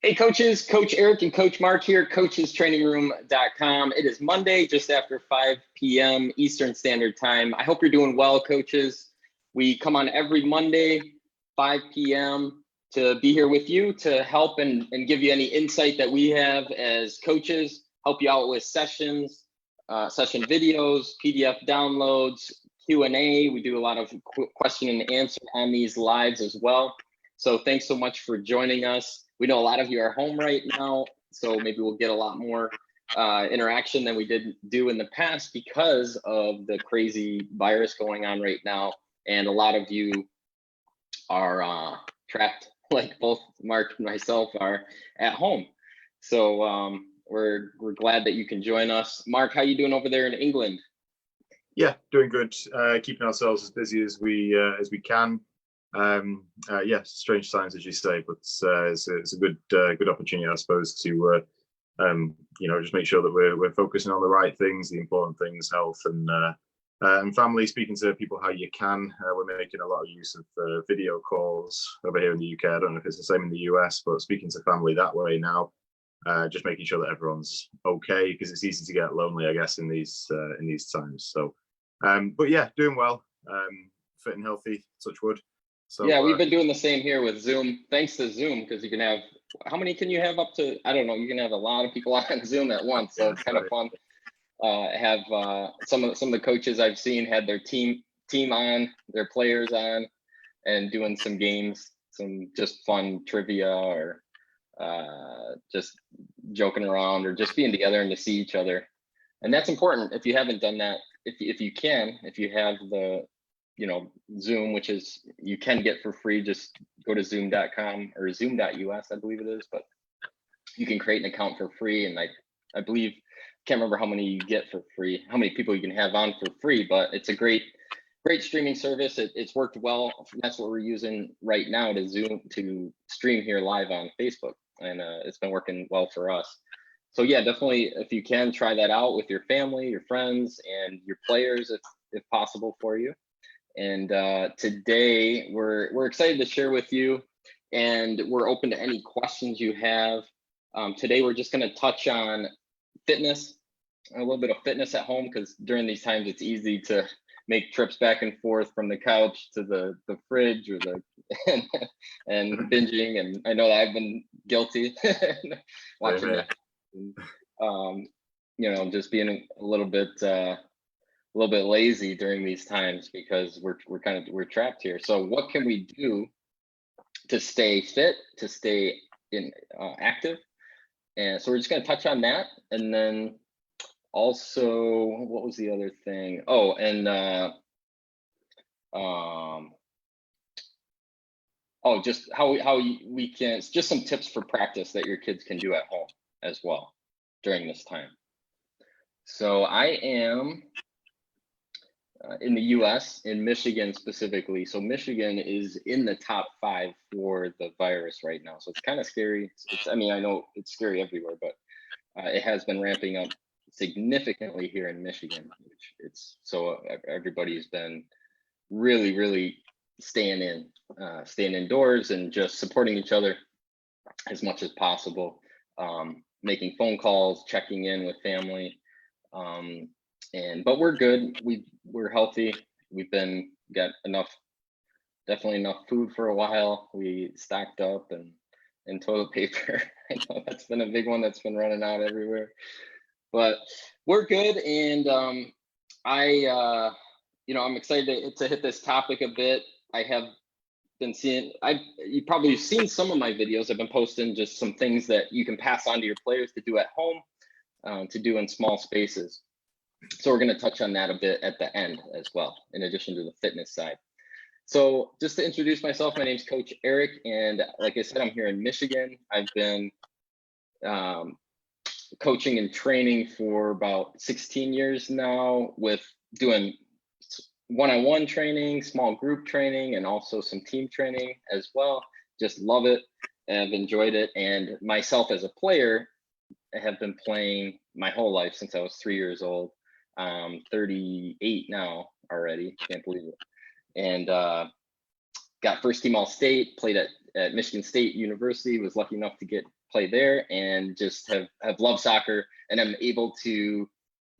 Hey coaches, Coach Eric and Coach Marc here, coachestrainingroom.com. It is Monday, just after 5 p.m. Eastern Standard Time. I hope you're doing well, coaches. We come on every Monday, 5 p.m. to be here with you to help and give you any insight that we have as coaches, help you out with sessions, session videos, PDF downloads, Q&A. We do a lot of question and answer on these lives as well. So thanks so much for joining us. We know a lot of you are home right now, so maybe we'll get a lot more interaction than we did do in the past because of the crazy virus going on right now. And a lot of you are trapped, like both Marc and myself are, at home. So we're glad that you can join us. Marc, how you doing over there in England? Yeah, doing good. Keeping ourselves as busy as we can. Yeah, strange times, as you say, but it's a good opportunity, I suppose, to just make sure that we're focusing on the right things, the important things, health and family. Speaking to people how you can. We're making a lot of use of video calls over here in the UK. I don't know if it's the same in the US, but speaking to family that way now. Just making sure that everyone's okay, because it's easy to get lonely, I guess, in these times. So, but yeah, doing well, fit and healthy, touch wood. So, yeah, we've been doing the same here with Zoom. Thanks to Zoom, because you can have, how many can you have up to? I don't know. You can have a lot of people on Zoom at once, so it's kind of fun. Have some of the coaches I've seen had their team on, their players on, and doing some games, some just fun trivia or just joking around or just being together and to see each other. And that's important. If you haven't done that, if you have the Zoom, which is you can get for free, just go to zoom.com or zoom.us, I believe it is, but you can create an account for free. And I believe, can't remember how many you get for free, how many people you can have on for free, but it's a great streaming service. It's worked well. That's what we're using right now to stream here live on Facebook. And it's been working well for us. So yeah, definitely, if you can, try that out with your family, your friends, and your players, if possible for you. And today we're excited to share with you, and we're open to any questions you have. Today we're just going to touch on fitness, a little bit of fitness at home, because during these times it's easy to make trips back and forth from the couch to the fridge or and binging. And I know that I've been guilty watching that. Just being a little bit lazy during these times because we're trapped here. So what can we do to stay fit, to stay active? And so we're just going to touch on that, and then also, what was the other thing? Oh, and just how we can, just some tips for practice that your kids can do at home as well during this time. So I am in the US, in Michigan specifically. So Michigan is in the top 5 for the virus right now. So it's kind of scary. I know it's scary everywhere, but it has been ramping up significantly here in Michigan, so everybody's been really staying indoors and just supporting each other as much as possible, making phone calls, checking in with family, but we're good. We're healthy. We've got definitely enough food for a while. We stocked up and toilet paper. I know that's been a big one that's been running out everywhere, but we're good. And I'm excited to hit this topic a bit. I have been you've probably seen some of my videos. I've been posting just some things that you can pass on to your players to do at home, to do in small spaces. So we're going to touch on that a bit at the end as well, in addition to the fitness side. So just to introduce myself, my name is Coach Eric, and like I said, I'm here in Michigan. I've been coaching and training for about 16 years now, with doing one-on-one training, small group training, and also some team training as well. Just love it. I've enjoyed it. And myself as a player, I have been playing my whole life since I was 3 years old. 38 now already, can't believe it. And got first team All-State, played at at Michigan State University, was lucky enough to play there, and just have loved soccer, and I'm able to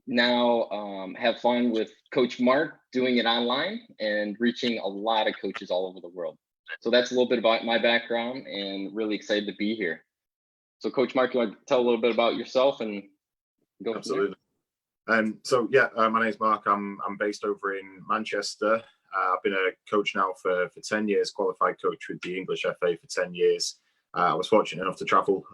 now have fun with Coach Marc, doing it online and reaching a lot of coaches all over the world. So that's a little bit about my background, and really excited to be here. So Coach Marc, you want to tell a little bit about yourself and go? Absolutely. So yeah, my name's Marc. I'm based over in Manchester. I've been a coach now for 10 years, qualified coach with the English FA for 10 years. I was fortunate enough to travel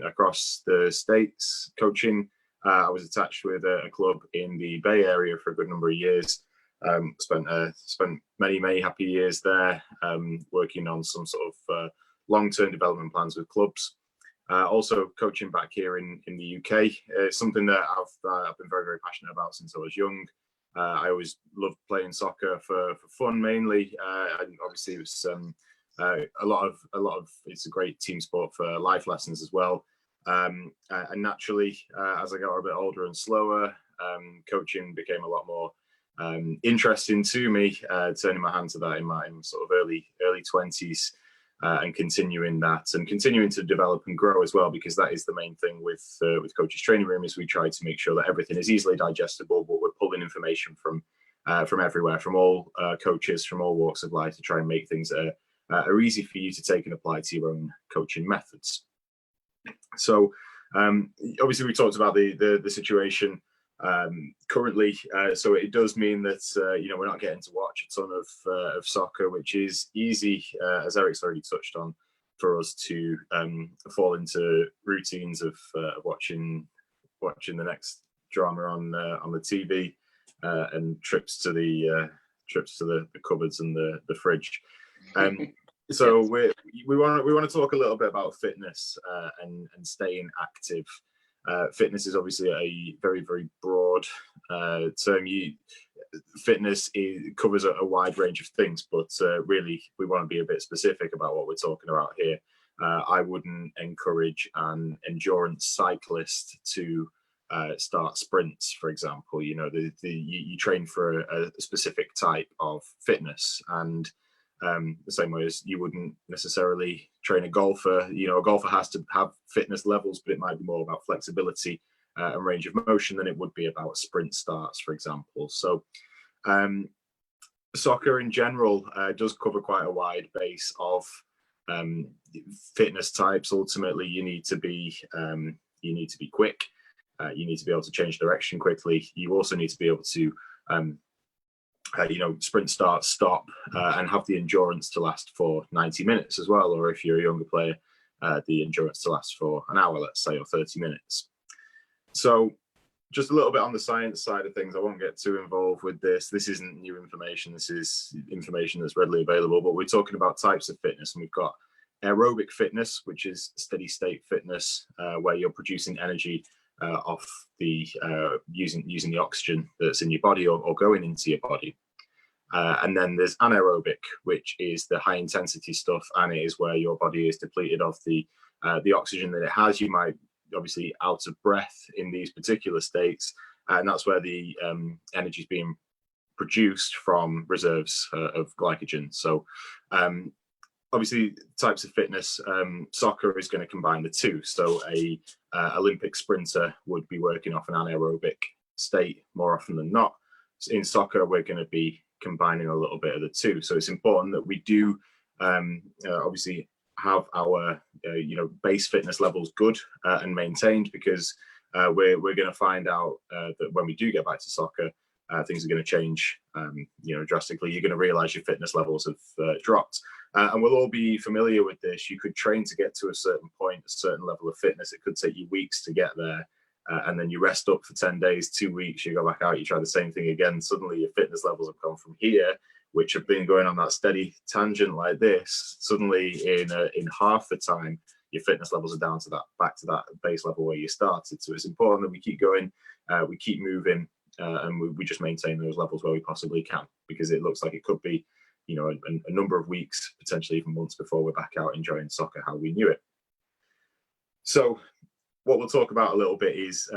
across the States coaching. I was attached with a club in the Bay Area for a good number of years. Spent many happy years there, working on some sort of long-term development plans with clubs. Also coaching back here in the UK. It's something that I've been very passionate about since I was young. I always loved playing soccer for fun mainly, and obviously it was a lot of it's a great team sport for life lessons as well. And naturally, as I got a bit older and slower, coaching became a lot more interesting to me, turning my hand to that in sort of early 20s, and continuing to develop and grow as well, because that is the main thing with Coach's Training Room, is we try to make sure that everything is easily digestible, but we're pulling information from everywhere, from all coaches, from all walks of life, to try and make things that are easy for you to take and apply to your own coaching methods. So obviously we talked about the situation currently, so it does mean that we're not getting to watch a ton of soccer, which is easy, as Eric's already touched on, for us to fall into routines of watching the next drama on the TV, and trips to the cupboards and the fridge. So we want to talk a little bit about fitness and staying active. Fitness is obviously a very broad term. Fitness covers a wide range of things, but really we want to be a bit specific about what we're talking about here. I wouldn't encourage an endurance cyclist to start sprints, for example. You train for a specific type of fitness, and the same way as you wouldn't necessarily train a golfer. A golfer has to have fitness levels, but it might be more about flexibility and range of motion than it would be about sprint starts, for example. So soccer in general does cover quite a wide base of fitness types. Ultimately, you need to be quick. You need to be able to change direction quickly. You also need to be able to sprint, start, stop, and have the endurance to last for 90 minutes as well. Or if you're a younger player, the endurance to last for an hour, let's say, or 30 minutes. So just a little bit on the science side of things. I won't get too involved with this. This isn't new information. This is information that's readily available, but we're talking about types of fitness, and we've got aerobic fitness, which is steady state fitness, where you're producing energy off the using the oxygen that's in your body or going into your body. And then there's anaerobic, which is the high intensity stuff, and it is where your body is depleted of the oxygen that it has. You might obviously out of breath in these particular states, and that's where the energy is being produced from reserves of glycogen. So obviously types of fitness, soccer is going to combine the two. So a Olympic sprinter would be working off an anaerobic state more often than not. In soccer, we're going to be combining a little bit of the two. So it's important that we do obviously have our base fitness levels good and maintained, because we're going to find out that when we do get back to soccer, things are going to change drastically. You're going to realize your fitness levels have dropped. And we'll all be familiar with this. You could train to get to a certain point, a certain level of fitness. It could take you weeks to get there. And then you rest up for 10 days, 2 weeks, you go back out, you try the same thing again. Suddenly your fitness levels have gone from here, which have been going on that steady tangent like this. Suddenly in half the time, your fitness levels are down to back to that base level where you started. So it's important that we keep going, we keep moving, and we just maintain those levels where we possibly can, because it looks like it could be a number of weeks, potentially even months, before we're back out enjoying soccer how we knew it. So what we'll talk about a little bit is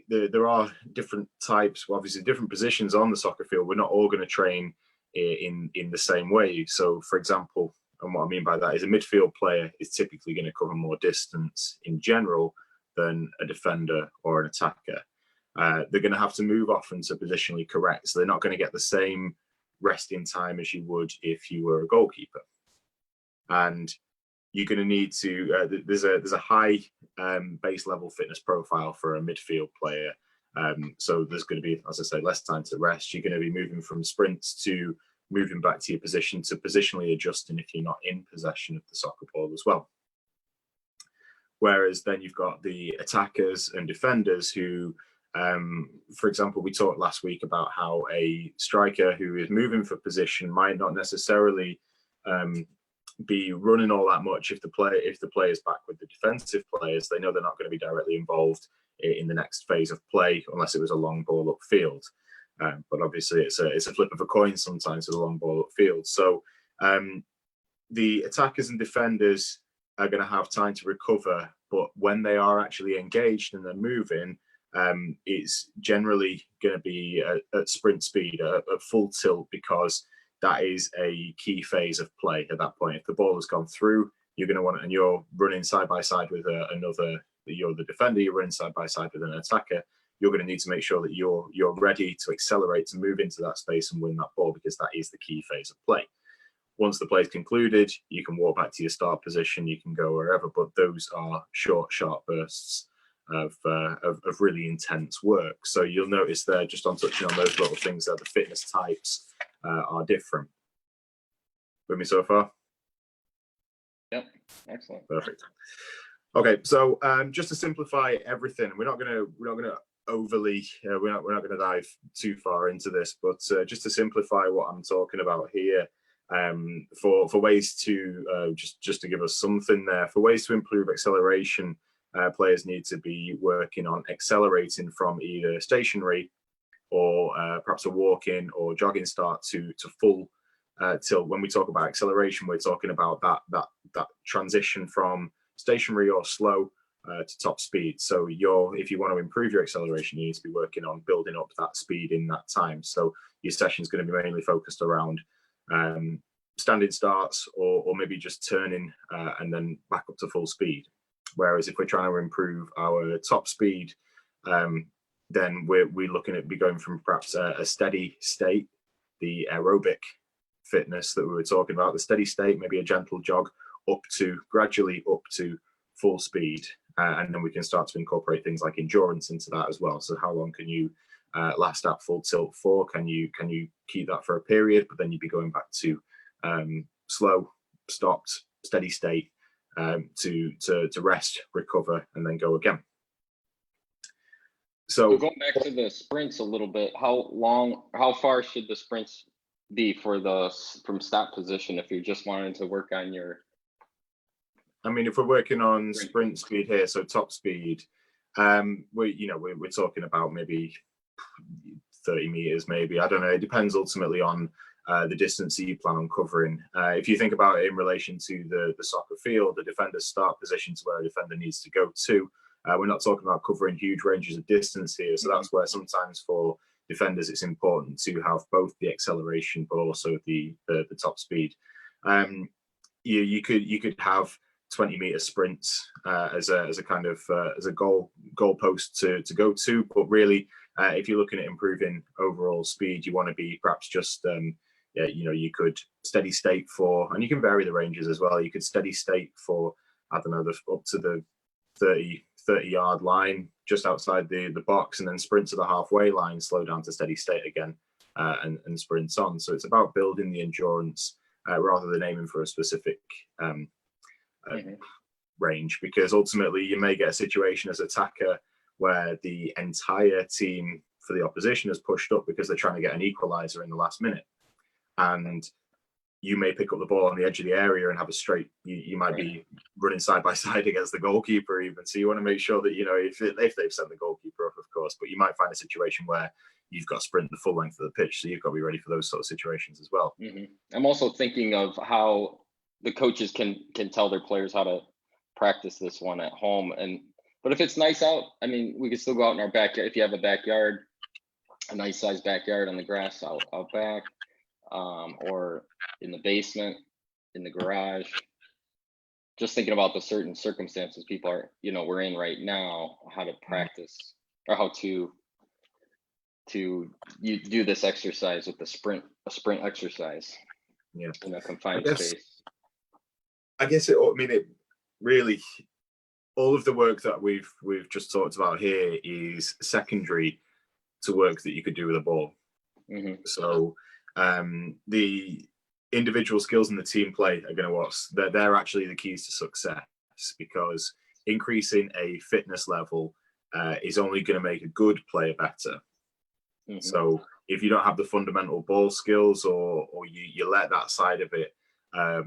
there are different types, obviously different positions on the soccer field. We're not all going to train in the same way. So for example, And what I mean by that is a midfield player is typically going to cover more distance in general than a defender or an attacker. They're going to have to move often to positionally correct, so they're not going to get the same resting time as you would if you were a goalkeeper. And you're going to need to. There's a high base level fitness profile for a midfield player. So there's going to be, as I say, less time to rest. You're going to be moving from sprints to moving back to your position to positionally adjusting if you're not in possession of the soccer ball as well. Whereas then you've got the attackers and defenders who, for example, we talked last week about how a striker who is moving for position might not necessarily be running all that much if the player's back with the defensive players. They know they're not going to be directly involved in the next phase of play unless it was a long ball upfield. But obviously it's a flip of a coin sometimes with a long ball upfield. So the attackers and defenders are going to have time to recover, but when they are actually engaged and they're moving, it's generally going to be at sprint speed, at full tilt, because that is a key phase of play at that point. If the ball has gone through, you're going to want it, and you're running side by side with you're the defender, you're running side by side with an attacker, you're going to need to make sure that you're ready to accelerate, to move into that space and win that ball, because that is the key phase of play. Once the play's concluded, you can walk back to your start position, you can go wherever, but those are short, sharp bursts of really intense work. So you'll notice there, just on touching on those little things there, the fitness types are different. With me so far? Yep, excellent. Perfect. Okay, so just to simplify everything, we're not going to overly, we're not going to dive too far into this, but just to simplify what I'm talking about here, for ways to just to give us something there, for ways to improve acceleration, players need to be working on accelerating from either stationary or perhaps a walk-in or jogging start to full tilt. When we talk about acceleration, we're talking about that transition from stationary or slow to top speed. So if you want to improve your acceleration, you need to be working on building up that speed in that time. So your session is going to be mainly focused around standing starts or maybe just turning and then back up to full speed. Whereas if we're trying to improve our top speed, then we're looking at going from perhaps a steady state, the aerobic fitness that we were talking about, the steady state, maybe a gentle jog gradually up to full speed. And then we can start to incorporate things like endurance into that as well. So how long can you last at full tilt for? Can you keep that for a period, but then you'd be going back to slow, stopped, steady state to rest, recover, and then go again. So going back to the sprints a little bit, how far should the sprints be from stop position if you're just wanting to work on your? I mean, if we're working on sprint speed here, so top speed, we're talking about maybe 30 meters, maybe. I don't know. It depends ultimately on the distance that you plan on covering. If you think about it in relation to the soccer field, the defender's start position to where a defender needs to go to. We're not talking about covering huge ranges of distance here. So that's where sometimes for defenders, it's important to have both the acceleration, but also the top speed. You could have 20-meter sprints as a kind of as a goalpost to go to, but really, if you're looking at improving overall speed, you want to be perhaps just you could steady state for, and you can vary the ranges as well. You could steady state for, I don't know, up to the 30-yard line, just outside the box, and then sprint to the halfway line, slow down to steady state again, and sprints on. So it's about building the endurance rather than aiming for a specific range, because ultimately you may get a situation as attacker where the entire team for the opposition has pushed up because they're trying to get an equalizer in the last minute, and you may pick up the ball on the edge of the area and have a straight, you might be running side by side against the goalkeeper even. So you want to make sure that, if they've sent the goalkeeper up, of course, but you might find a situation where you've got to sprint the full length of the pitch. So you've got to be ready for those sort of situations as well. I'm also thinking of how the coaches can tell their players how to practice this one at home. But if it's nice out, I mean, we can still go out in our backyard. If you have a backyard, a nice sized backyard on the grass out back, or in the basement, in the garage. Just thinking about the certain circumstances people are, we're in right now, how to practice or how to you do this exercise with a sprint exercise. Yeah. In a confined space. I guess it really, all of the work that we've just talked about here is secondary to work that you could do with a ball. Mm-hmm. So the individual skills and the team play are going to they're actually the keys to success, because increasing a fitness level is only going to make a good player better. Mm-hmm. So if you don't have the fundamental ball skills, or you let that side of it go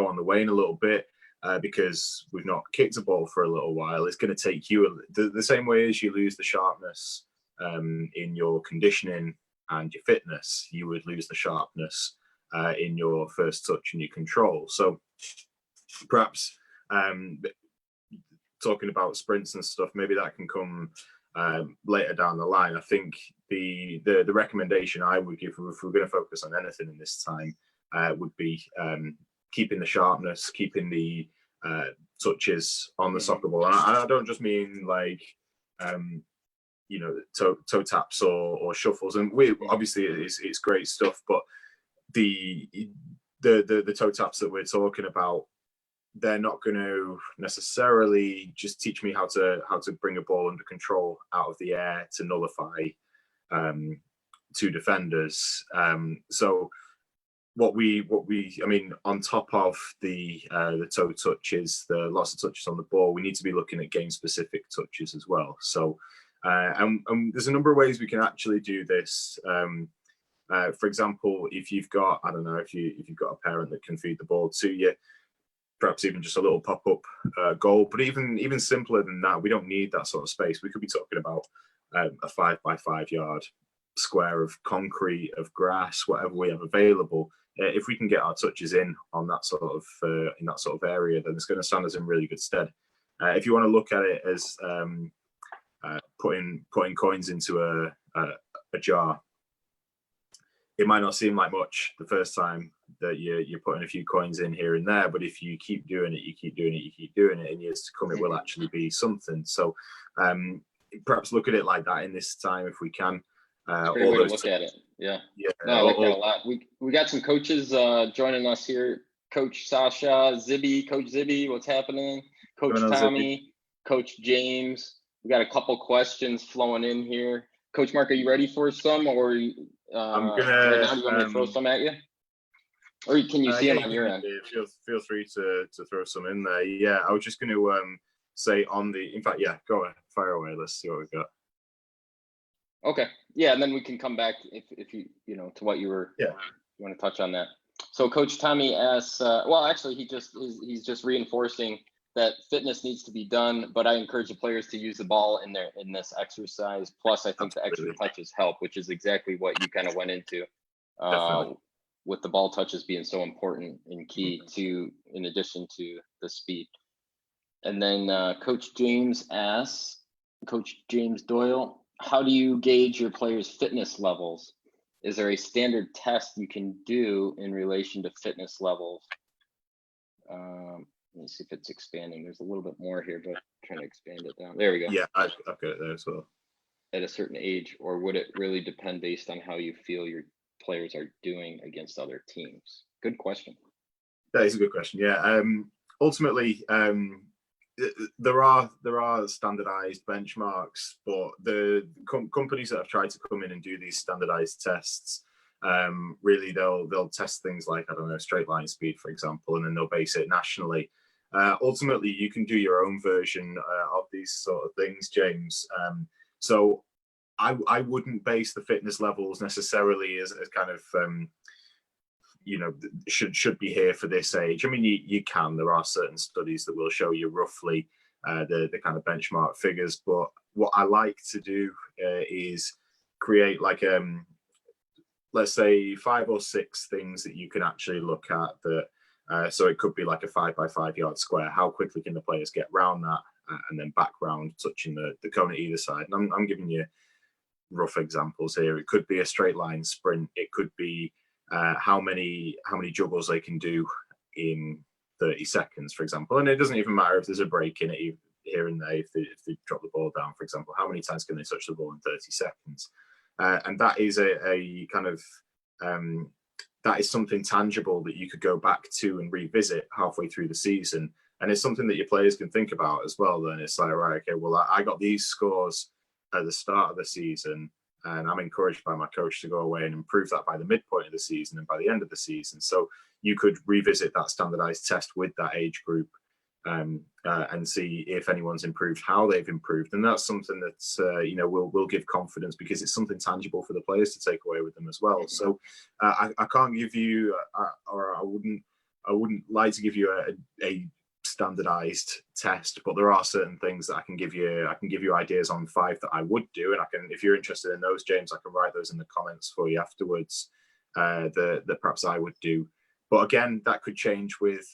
on the wane a little bit, because we've not kicked a ball for a little while, it's going to take you the same way as you lose the sharpness in your conditioning and your fitness, you would lose the sharpness in your first touch and your control. So perhaps talking about sprints and stuff, maybe that can come later down the line. I think the recommendation I would give, if we're going to focus on anything in this time, would be keeping the sharpness, keeping the touches on the soccer ball. And I don't just mean like toe taps or shuffles, and we obviously it's great stuff, but the toe taps that we're talking about, they're not going to necessarily just teach me how to bring a ball under control out of the air to nullify two defenders. So what we on top of the toe touches, the lots of touches on the ball, we need to be looking at game specific touches as well. So and there's a number of ways we can actually do this. For example, if you've got, I don't know, if you've got a parent that can feed the ball to you, perhaps even just a little pop-up goal. But even simpler than that, we don't need that sort of space. We could be talking about a 5 by 5 yard square of concrete, of grass, whatever we have available. If we can get our touches in on that sort of area, then it's going to stand us in really good stead. If you want to look at it as putting coins into a jar, it might not seem like much the first time that you're putting a few coins in here and there, but if you keep doing it, in years to come, it will actually be something. So perhaps look at it like that in this time if we can. Great way to look at it. Yeah. No, I like that a lot. We got some coaches joining us here. Coach Sasha, Coach Zibby, what's happening? Coach Tommy, Coach James. We got a couple questions flowing in here. Coach Mark, are you ready for some, or I'm gonna right now, you want me to throw some at you? Or can you see them on your end? Feel free to throw some in there. Yeah, I was just going to say in fact, yeah, go ahead, fire away. Let's see what we've got. Okay, yeah, and then we can come back if you to what you were. Yeah. You want to touch on that. So Coach Tommy asks, well, actually, he's just reinforcing that fitness needs to be done, but I encourage the players to use the ball in this exercise. Plus, I think the extra touches help, which is exactly what you kind of went into. With the ball touches being so important and key to, in addition to the speed. And then Coach James asks, Coach James Doyle, how do you gauge your players' fitness levels? Is there a standard test you can do in relation to fitness levels? Let me see if it's expanding. There's a little bit more here, but I'm trying to expand it down. There we go. Yeah, I've got it there as well. At a certain age, or would it really depend based on how you feel your players are doing against other teams? Good question. That is a good question. Yeah. Ultimately, there are standardized benchmarks, but the companies that have tried to come in and do these standardized tests, really they'll test things like, I don't know, straight line speed, for example, and then they'll base it nationally. Ultimately, you can do your own version of these sort of things, James. So I wouldn't base the fitness levels necessarily as kind of should be here for this age. I mean, you can. There are certain studies that will show you roughly the kind of benchmark figures. But what I like to do is create like let's say 5 or 6 things that you can actually look at. That so it could be like a 5 by 5 yard square. How quickly can the players get round that, and then back round, touching the cone at either side? And I'm giving you rough examples here. It could be a straight line sprint. It could be how many juggles they can do in 30 seconds, for example. And it doesn't even matter if there's a break in it here and there. If they drop the ball down, for example, how many times can they touch the ball in 30 seconds? And that is a kind of that is something tangible that you could go back to and revisit halfway through the season. And it's something that your players can think about as well. Then it's like, right, okay, well, I got these scores at the start of the season, and I'm encouraged by my coach to go away and improve that by the midpoint of the season and by the end of the season. So you could revisit that standardized test with that age group and see if anyone's improved, how they've improved. And that's something that's, will give confidence, because it's something tangible for the players to take away with them as well. So I can't give you, or I wouldn't like to give you a standardized test, but there are certain things that I can give you ideas on 5 that I would do. And I can, if you're interested in those, James, I can write those in the comments for you afterwards, that perhaps I would do. But again, that could change with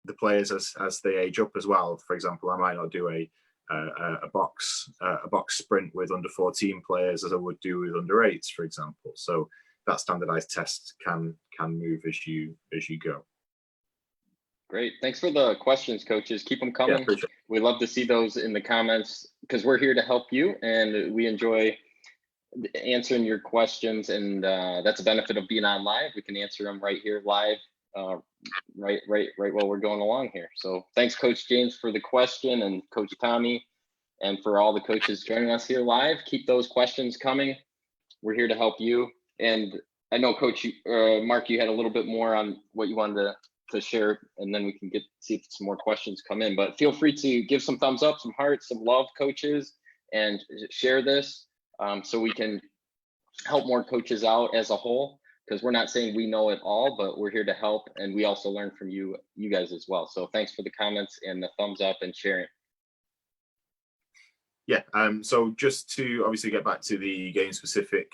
the players as they age up as well. For example, I might not do a box sprint with under 14 players as I would do with under 8s, for example. So that standardized test can move as you go. Great. Thanks for the questions, coaches. Keep them coming. Yeah, we love to see those in the comments, because we're here to help you, and we enjoy answering your questions. And that's a benefit of being on live. We can answer them right here live, right while we're going along here. So thanks, Coach James, for the question, and Coach Tommy, and for all the coaches joining us here live. Keep those questions coming. We're here to help you. And I know, Coach Mark, you had a little bit more on what you wanted to share, and then we can see if some more questions come in. But feel free to give some thumbs up, some hearts, some love, coaches, and share this so we can help more coaches out as a whole, because we're not saying we know it all, but we're here to help, and we also learn from you guys as well. So thanks for the comments and the thumbs up and sharing. Yeah, so just to obviously get back to the game specific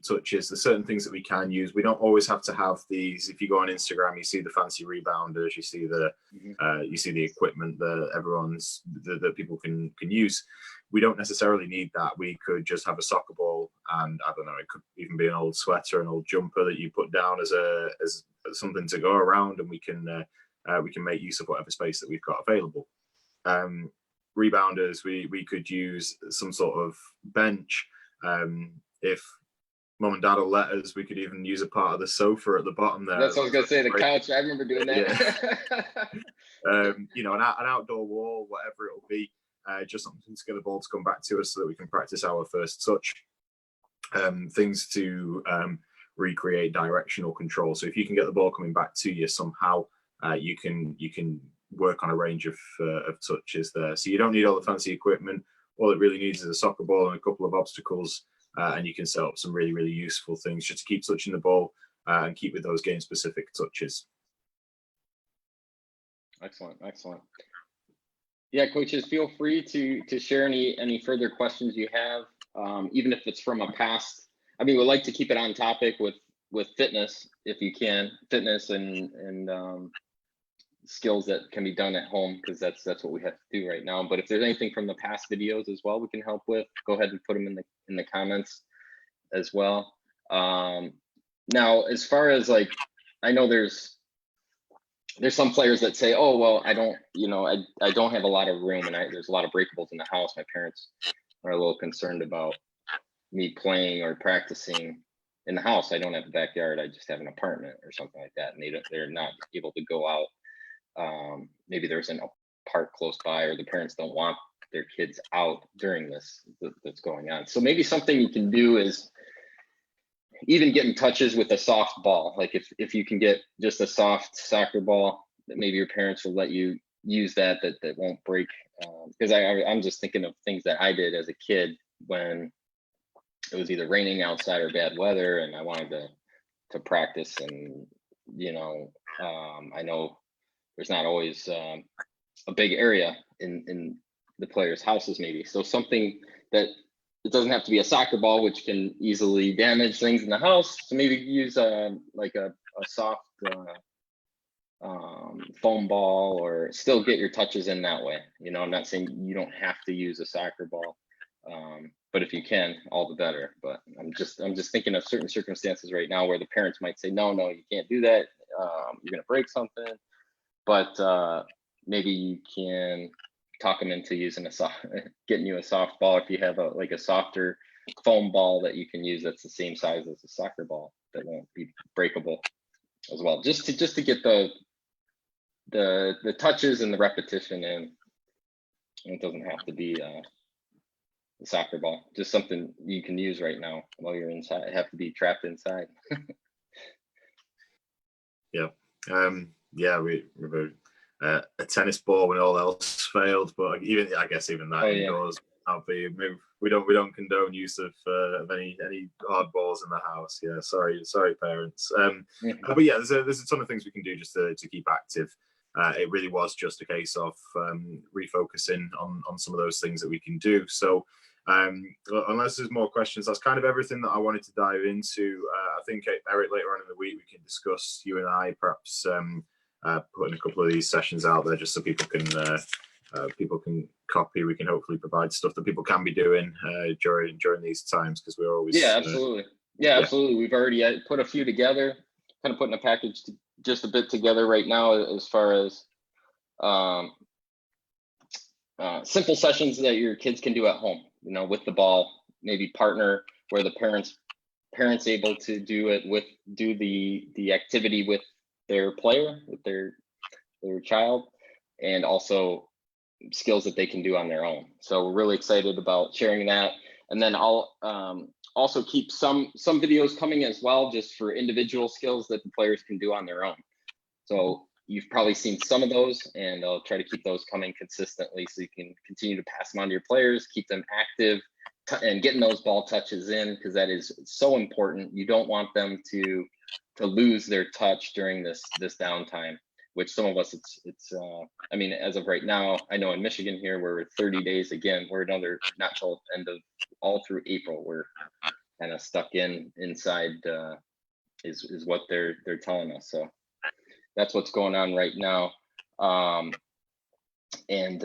touches, there's certain things that we can use. We don't always have to have these. If you go on Instagram, you see the fancy rebounders, you see the equipment that people can use. We don't necessarily need that. We could just have a soccer ball, and I don't know, it could even be an old sweater, an old jumper that you put down as something to go around, and we can make use of whatever space that we've got available. Rebounders, we could use some sort of bench. If mom and dad will let us, we could even use a part of the sofa at the bottom there. That's what I was gonna say, the couch. I remember doing that. Yeah. An outdoor wall, whatever it will be, just something to get the ball to come back to us so that we can practice our first touch. Things to recreate directional control. So if you can get the ball coming back to you somehow, you can work on a range of touches there. So you don't need all the fancy equipment. All it really needs is a soccer ball and a couple of obstacles, and you can set up some really, really useful things just to keep touching the ball and keep with those game specific touches. Excellent. Yeah, coaches, feel free to share any further questions you have, even if it's from a past. I mean, we'd like to keep it on topic with fitness, if you can, fitness and skills that can be done at home, because that's what we have to do right now. But if there's anything from the past videos as well we can help with, go ahead and put them in the comments as well. Now, as far as like, I know there's some players that say, oh, well, I don't have a lot of room, and there's a lot of breakables in the house. My parents are a little concerned about me playing or practicing in the house. I don't have a backyard. I just have an apartment or something like that, and they're not able to go out. Maybe there's a park close by, or the parents don't want their kids out during this that's going on. So maybe something you can do is even getting touches with a soft ball. Like if you can get just a soft soccer ball, that maybe your parents will let you use that won't break. Because I'm just thinking of things that I did as a kid when it was either raining outside or bad weather, and I wanted to practice. And I know there's not always a big area in the players' houses, maybe. So something that it doesn't have to be a soccer ball, which can easily damage things in the house. So maybe use like a soft foam ball, or still get your touches in that way. I'm not saying you don't have to use a soccer ball, But if you can, all the better. But I'm just thinking of certain circumstances right now where the parents might say, no, you can't do that. You're going to break something. But maybe you can talk them into using getting you a soft ball if you have a softer foam ball that you can use that's the same size as a soccer ball that won't be breakable as well. Just to get the touches and the repetition in. And it doesn't have to be the soccer ball, just something you can use right now while you're inside. Have to be trapped inside. Yeah. We've a tennis ball when all else failed, but I guess even that indoors. We don't condone use of any hard balls in the house. Yeah, sorry parents. But yeah, there's a ton of things we can do just to keep active. It really was just a case of refocusing on some of those things that we can do. So unless there's more questions, that's kind of everything that I wanted to dive into. I think, Eric, later on in the week we can discuss, you and I, perhaps putting a couple of these sessions out there just so people can copy. We can hopefully provide stuff that people can be doing during these times, because we're always absolutely. Absolutely. We've already put a few together, kind of putting a package just a bit together right now as far as simple sessions that your kids can do at home, with the ball, maybe partner where the parents able to do the activity with their player, with their child, and also skills that they can do on their own. So we're really excited about sharing that. And then I'll also keep some videos coming as well, just for individual skills that the players can do on their own. So you've probably seen some of those, and I'll try to keep those coming consistently so you can continue to pass them on to your players, keep them active, and getting those ball touches in, because that is so important. You don't want them to lose their touch during this downtime, which some of us, it's I mean, as of right now, I know in Michigan here, we're 30 days again. We're not till end of all through April. We're kind of stuck inside is what they're telling us. So that's what's going on right now. And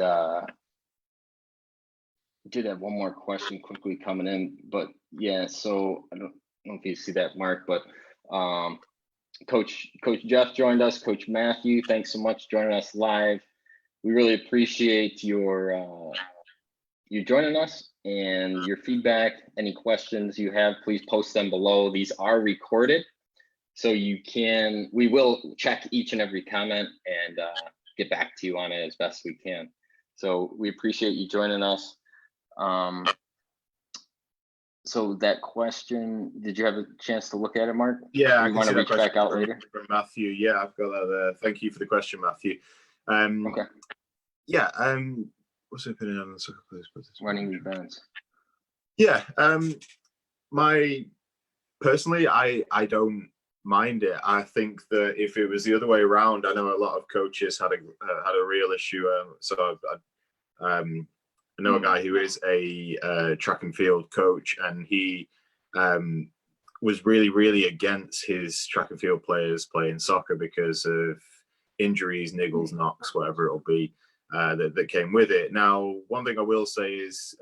did have one more question quickly coming in, but yeah, so I don't know if you see that, Mark, but Coach Jeff joined us. Coach Matthew, thanks so much for joining us live. We really appreciate you joining us and your feedback. Any questions you have, please post them below. These are recorded, so we will check each and every comment and get back to you on it as best we can. So we appreciate you joining us. So that question, did you have a chance to look at it, Mark? Yeah, I want to reach back out later from Matthew. Yeah, I've got that there. Thank you for the question, Matthew. Okay. Yeah. What's the opinion on the soccer players? Running events. Yeah. Personally, I don't mind it. I think that if it was the other way around, I know a lot of coaches had a real issue. I know a guy who is a track and field coach, and he was really against his track and field players playing soccer because of injuries, niggles, knocks, whatever it'll be, that came with it. Now, one thing I will say is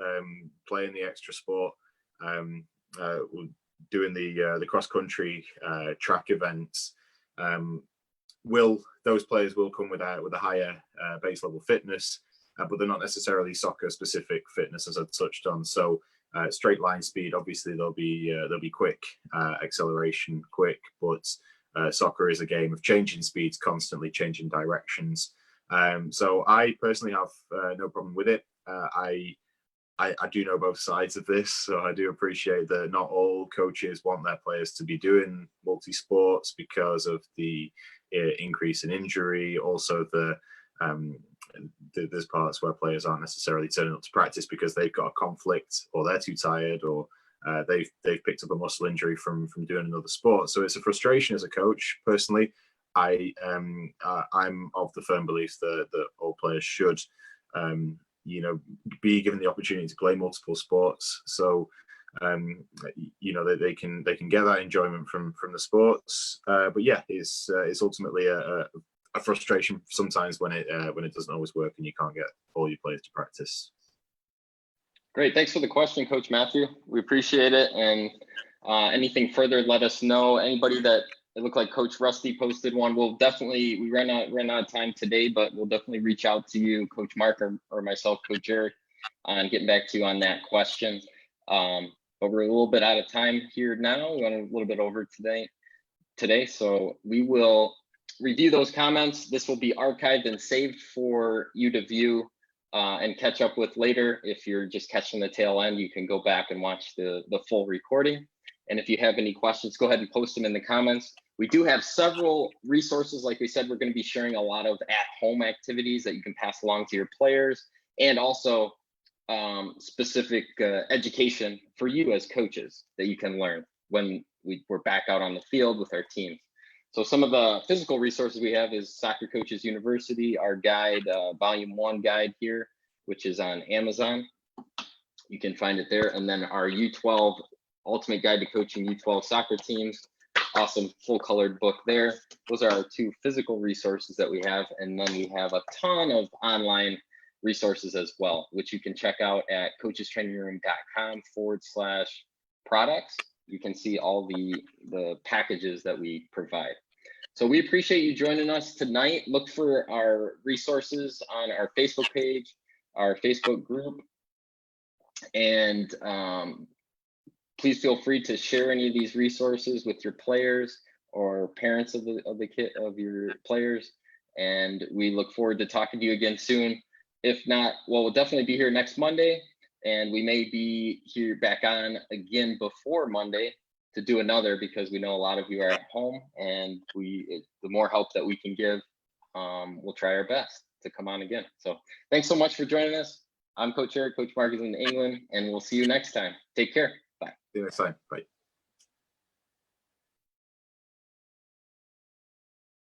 playing the extra sport, doing the cross country track events, those players will come with a higher base level fitness. But they're not necessarily soccer specific fitness, as I've touched on. So straight line speed, obviously they'll be quick, acceleration quick, but soccer is a game of changing speeds, constantly changing directions. So I personally have no problem with it. I do know both sides of this, so I do appreciate that not all coaches want their players to be doing multi-sports because of the increase in injury. Also, there's parts where players aren't necessarily turning up to practice because they've got a conflict, or they're too tired, or they've picked up a muscle injury from doing another sport. So it's a frustration as a coach. Personally, I'm of the firm belief that all players should be given the opportunity to play multiple sports. So they can get that enjoyment from the sports. But yeah, it's ultimately a frustration sometimes when it doesn't always work and you can't get all your players to practice. Great. Thanks for the question, Coach Matthew. We appreciate it. And anything further, let us know. Anybody that it looked like Coach Rusty posted one, we'll definitely, we ran out of time today, but we'll definitely reach out to you, Coach Mark, or myself, Coach Jared, on getting back to you on that question. But we're a little bit out of time here now. We went a little bit over today. So we will review those comments. This will be archived and saved for you to view and catch up with later. If you're just catching the tail end, you can go back and watch the full recording. And if you have any questions, go ahead and post them in the comments. We do have several resources. Like we said, we're going to be sharing a lot of at-home activities that you can pass along to your players, and also specific education for you as coaches that you can learn when we're back out on the field with our teams. So some of the physical resources we have is Soccer Coaches University, our guide, volume 1 guide here, which is on Amazon. You can find it there. And then our U12 Ultimate Guide to Coaching U12 Soccer Teams, awesome full colored book there. Those are our 2 physical resources that we have. And then we have a ton of online resources as well, which you can check out at coachestrainingroom.com/products. You can see all the packages that we provide. So we appreciate you joining us tonight. Look for our resources on our Facebook page, our Facebook group, and please feel free to share any of these resources with your players or parents of your players. And we look forward to talking to you again soon. If not, well, we'll definitely be here next Monday. And we may be here back on again before Monday to do another, because we know a lot of you are at home, and the more help that we can give, we'll try our best to come on again. So thanks so much for joining us. I'm Coach Eric, Coach Mark is in England, and we'll see you next time. Take care. Bye. See you next time. Bye.